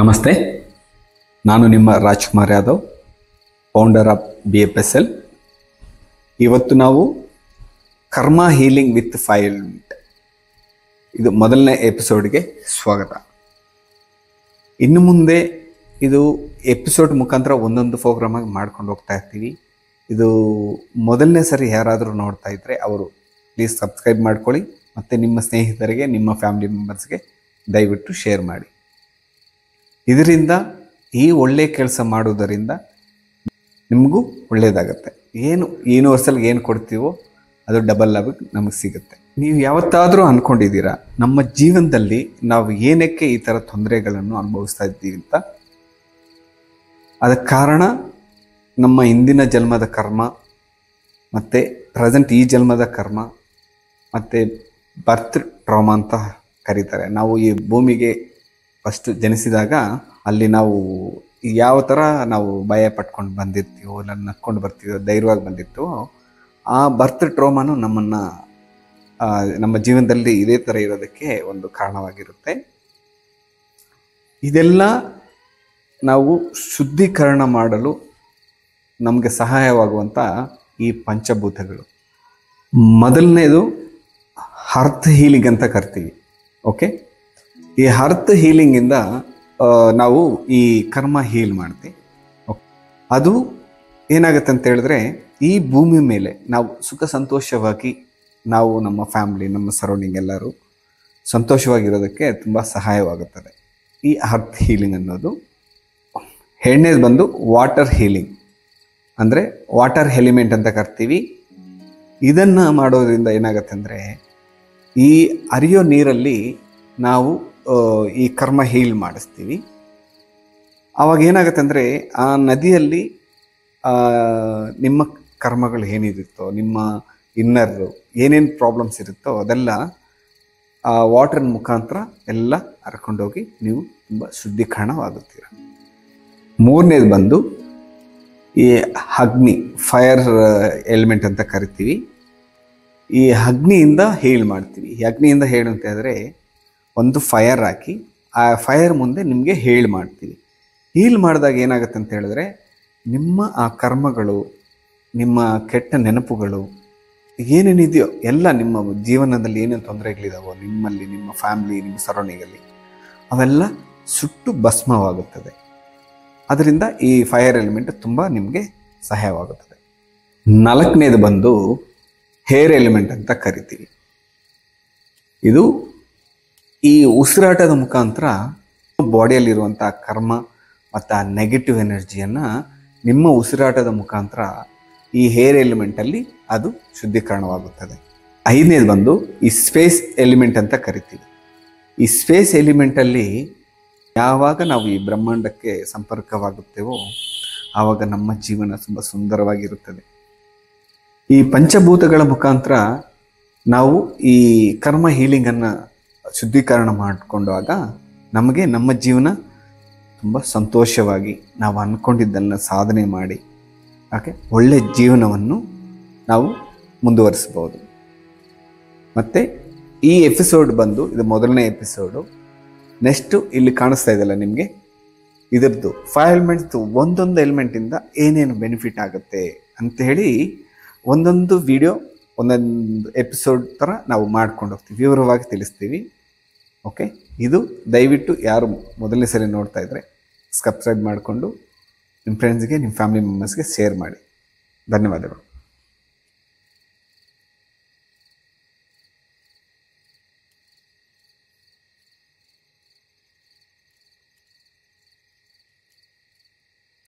ನಮಸ್ತೆ, ನಾನು ನಿಮ್ಮ Rajkumar Yadav, founder of BFSL. ಇವತ್ತು ನಾವು ಕರ್ಮ ಹೀಲಿಂಗ್ ವಿತ್ ಫೈಲ್ಮೆಂಟ್, ಇದು ಮೊದಲನೇ ಎಪಿಸೋಡ್ಗೆ ಸ್ವಾಗತ. ಇನ್ನು ಮುಂದೆ ಇದು ಎಪಿಸೋಡ್ ಮುಖಾಂತರ ಒಂದೊಂದು ಪ್ರೋಗ್ರಾಮ್ ಆಗಿ ಮಾಡ್ಕೊಂಡು ಹೋಗ್ತಾ ಇರ್ತೀವಿ. ಇದು ಮೊದಲನೇ ಸರಿ ಯಾರಾದರೂ ನೋಡ್ತಾ ಇದ್ದರೆ ಅವರು ಪ್ಲೀಸ್ ಸಬ್ಸ್ಕ್ರೈಬ್ ಮಾಡ್ಕೊಳ್ಳಿ, ಮತ್ತು ನಿಮ್ಮ ಸ್ನೇಹಿತರಿಗೆ, ನಿಮ್ಮ ಫ್ಯಾಮಿಲಿ ಮೆಂಬರ್ಸ್ಗೆ ದಯವಿಟ್ಟು ಶೇರ್ ಮಾಡಿ. ಇದರಿಂದ ಈ ಒಳ್ಳೆಯ ಕೆಲಸ ಮಾಡುವುದರಿಂದ ನಿಮಗೂ ಒಳ್ಳೆಯದಾಗತ್ತೆ. ಏನು ಯೂನಿವರ್ಸಲ್ಗೆ ಏನು ಕೊಡ್ತೀವೋ ಅದು ಡಬಲ್ ಆಗಿ ನಮಗೆ ಸಿಗುತ್ತೆ. ನೀವು ಯಾವತ್ತಾದರೂ ಅಂದ್ಕೊಂಡಿದ್ದೀರಾ ನಮ್ಮ ಜೀವನದಲ್ಲಿ ನಾವು ಏನಕ್ಕೆ ಈ ಥರ ತೊಂದರೆಗಳನ್ನು ಅನುಭವಿಸ್ತಾ ಇದ್ದೀವಿ ಅಂತ? ಅದಕ್ಕೆ ಕಾರಣ ನಮ್ಮ ಹಿಂದಿನ ಜನ್ಮದ ಕರ್ಮ, ಮತ್ತು ಪ್ರೆಸೆಂಟ್ ಈ ಜನ್ಮದ ಕರ್ಮ, ಮತ್ತು ಬರ್ತ್ ಟ್ರಾಮಾ ಅಂತ ಕರೀತಾರೆ. ನಾವು ಈ ಭೂಮಿಗೆ ಫಸ್ಟ್ ಜನಿಸಿದಾಗ ಅಲ್ಲಿ ನಾವು ಯಾವ ಥರ ನಾವು ಭಯ ಪಟ್ಕೊಂಡು ಬಂದಿರ್ತೀವೋ, ಇಲ್ಲ ನಕ್ಕೊಂಡು ಬರ್ತೀವೋ, ಧೈರ್ಯವಾಗಿ ಬಂದಿರ್ತೀವೋ, ಆ ಬರ್ತ್ ಟ್ರೋಮಾನು ನಮ್ಮ ಜೀವನದಲ್ಲಿ ಇದೇ ಥರ ಇರೋದಕ್ಕೆ ಒಂದು ಕಾರಣವಾಗಿರುತ್ತೆ. ಇದೆಲ್ಲ ನಾವು ಶುದ್ಧೀಕರಣ ಮಾಡಲು ನಮಗೆ ಸಹಾಯವಾಗುವಂಥ ಈ ಪಂಚಭೂತಗಳು. ಮೊದಲನೇದು ಅರ್ತ್ ಹೀಲಿಂಗ್ ಅಂತ ಕರಿತೀವಿ. ಓಕೆ, ಈ ಅರ್ತ್ ಹೀಲಿಂಗಿಂದ ನಾವು ಈ ಕರ್ಮ ಹೀಲ್ ಮಾಡ್ತೀವಿ. ಅದು ಏನಾಗುತ್ತೆ ಅಂತ ಹೇಳಿದ್ರೆ, ಈ ಭೂಮಿ ಮೇಲೆ ನಾವು ಸುಖ ಸಂತೋಷವಾಗಿ, ನಾವು ನಮ್ಮ ಫ್ಯಾಮ್ಲಿ, ನಮ್ಮ ಸರೌಂಡಿಂಗ್ ಎಲ್ಲರೂ ಸಂತೋಷವಾಗಿರೋದಕ್ಕೆ ತುಂಬ ಸಹಾಯವಾಗುತ್ತದೆ ಈ ಅರ್ತ್ ಹೀಲಿಂಗ್ ಅನ್ನೋದು. ಎರಡನೇದು ಬಂದು ವಾಟರ್ ಹೀಲಿಂಗ್, ಅಂದರೆ ವಾಟರ್ ಎಲಿಮೆಂಟ್ ಅಂತ ಕರಿತೀವಿ. ಇದನ್ನು ಮಾಡೋದ್ರಿಂದ ಏನಾಗುತ್ತೆ ಅಂದರೆ, ಈ ಹರಿಯೋ ನೀರಲ್ಲಿ ನಾವು ಈ ಕರ್ಮ ಹೀಲ್ ಮಾಡಿಸ್ತೀವಿ. ಆವಾಗ ಏನಾಗುತ್ತೆ ಅಂದರೆ, ಆ ನದಿಯಲ್ಲಿ ನಿಮ್ಮ ಕರ್ಮಗಳು ಏನಿರುತ್ತೋ, ನಿಮ್ಮ ಇನ್ನರು ಏನೇನು ಪ್ರಾಬ್ಲಮ್ಸ್ ಇರುತ್ತೋ ಅದೆಲ್ಲ ಆ ವಾಟರ್ ಮುಖಾಂತರ ಎಲ್ಲ ಹರ್ಕೊಂಡೋಗಿ ನೀವು ತುಂಬ ಶುದ್ಧೀಕರಣವಾಗುತ್ತೀರ. ಮೂರನೇದು ಬಂದು ಈ ಅಗ್ನಿ, ಫೈರ್ ಎಲಿಮೆಂಟ್ ಅಂತ ಕರಿತೀವಿ. ಈ ಅಗ್ನಿಯಿಂದ ಹೀಲ್ ಮಾಡ್ತೀವಿ. ಈ ಅಗ್ನಿಯಿಂದ ಹೇಳು ಅಂತ ಹೇಳಿದ್ರೆ, ಒಂದು ಫೈರ್ ಹಾಕಿ ಆ ಫೈರ್ ಮುಂದೆ ನಿಮಗೆ ಹೀಲ್ ಮಾಡ್ತೀವಿ. ಹೀಲ್ ಮಾಡಿದಾಗ ಏನಾಗುತ್ತೆ ಅಂತ ಹೇಳಿದ್ರೆ, ನಿಮ್ಮ ಆ ಕರ್ಮಗಳು, ನಿಮ್ಮ ಕೆಟ್ಟ ನೆನಪುಗಳು ಏನೇನಿದೆಯೋ ಎಲ್ಲ, ನಿಮ್ಮ ಜೀವನದಲ್ಲಿ ಏನೇನು ತೊಂದರೆಗಳಿದಾವೋ ನಿಮ್ಮಲ್ಲಿ, ನಿಮ್ಮ ಫ್ಯಾಮ್ಲಿ, ನಿಮ್ಮ ಸರೌಂಡಿಂಗಲ್ಲಿ, ಅವೆಲ್ಲ ಸುಟ್ಟು ಭಸ್ಮವಾಗುತ್ತದೆ. ಅದರಿಂದ ಈ ಫೈರ್ ಎಲಿಮೆಂಟ್ ತುಂಬ ನಿಮಗೆ ಸಹಾಯವಾಗುತ್ತದೆ. ನಾಲ್ಕನೇದು ಬಂದು ಹೇರ್ ಎಲಿಮೆಂಟ್ ಅಂತ ಕರಿತೀವಿ. ಇದು ಈ ಉಸಿರಾಟದ ಮುಖಾಂತರ ಬಾಡಿಯಲ್ಲಿರುವಂಥ ಕರ್ಮ ಮತ್ತು ಆ ನೆಗೆಟಿವ್ ಎನರ್ಜಿಯನ್ನು ನಿಮ್ಮ ಉಸಿರಾಟದ ಮುಖಾಂತರ ಈ ಹೇರ್ ಎಲಿಮೆಂಟಲ್ಲಿ ಅದು ಶುದ್ಧೀಕರಣವಾಗುತ್ತದೆ. ಐದನೇದು ಬಂದು ಈ ಸ್ಪೇಸ್ ಎಲಿಮೆಂಟ್ ಅಂತ ಕರಿತೀವಿ. ಈ ಸ್ಪೇಸ್ ಎಲಿಮೆಂಟಲ್ಲಿ ಯಾವಾಗ ನಾವು ಈ ಬ್ರಹ್ಮಾಂಡಕ್ಕೆ ಸಂಪರ್ಕವಾಗುತ್ತೇವೋ ಆವಾಗ ನಮ್ಮ ಜೀವನ ತುಂಬ ಸುಂದರವಾಗಿರುತ್ತದೆ. ಈ ಪಂಚಭೂತಗಳ ಮುಖಾಂತರ ನಾವು ಈ ಕರ್ಮ ಹೀಲಿಂಗನ್ನು ಶುದ್ಧೀಕರಣ ಮಾಡಿಕೊಂಡಾಗ ನಮಗೆ ನಮ್ಮ ಜೀವನ ತುಂಬ ಸಂತೋಷವಾಗಿ, ನಾವು ಅಂದ್ಕೊಂಡಿದ್ದನ್ನು ಸಾಧನೆ ಮಾಡಿ ಒಳ್ಳೆಯ ಜೀವನವನ್ನು ನಾವು ಮುಂದುವರಿಸ್ಬೋದು. ಮತ್ತು ಈ ಎಪಿಸೋಡ್ ಬಂದು ಇದು ಮೊದಲನೇ ಎಪಿಸೋಡು. ನೆಕ್ಸ್ಟು ಇಲ್ಲಿ ಕಾಣಿಸ್ತಾ ಇದೆಯಲ್ಲ ನಿಮಗೆ, ಇದರದ್ದು 5 ಎಲಿಮೆಂಟ್ಸ್, ಒಂದೊಂದು ಎಲಿಮೆಂಟಿಂದ ಏನೇನು ಬೆನಿಫಿಟ್ ಆಗುತ್ತೆ ಅಂಥೇಳಿ ಒಂದೊಂದು ವಿಡಿಯೋ, ಒಂದೊಂದು ಎಪಿಸೋಡ್ ಥರ ನಾವು ಮಾಡ್ಕೊಂಡು ಹೋಗ್ತೀವಿ, ವಿವರವಾಗಿ ತಿಳಿಸ್ತೀವಿ. ಓಕೆ, ಇದು ದಯವಿಟ್ಟು ಯಾರು ಮೊದಲನೇ ಸರಿ ನೋಡ್ತಾ ಇದ್ದರೆ ಸಬ್ಸ್ಕ್ರೈಬ್ ಮಾಡಿಕೊಂಡು ನಿಮ್ಮ ಫ್ರೆಂಡ್ಸ್ಗೆ, ನಿಮ್ಮ ಫ್ಯಾಮಿಲಿ ಮೆಂಬರ್ಸ್ಗೆ ಶೇರ್ ಮಾಡಿ. ಧನ್ಯವಾದಗಳು.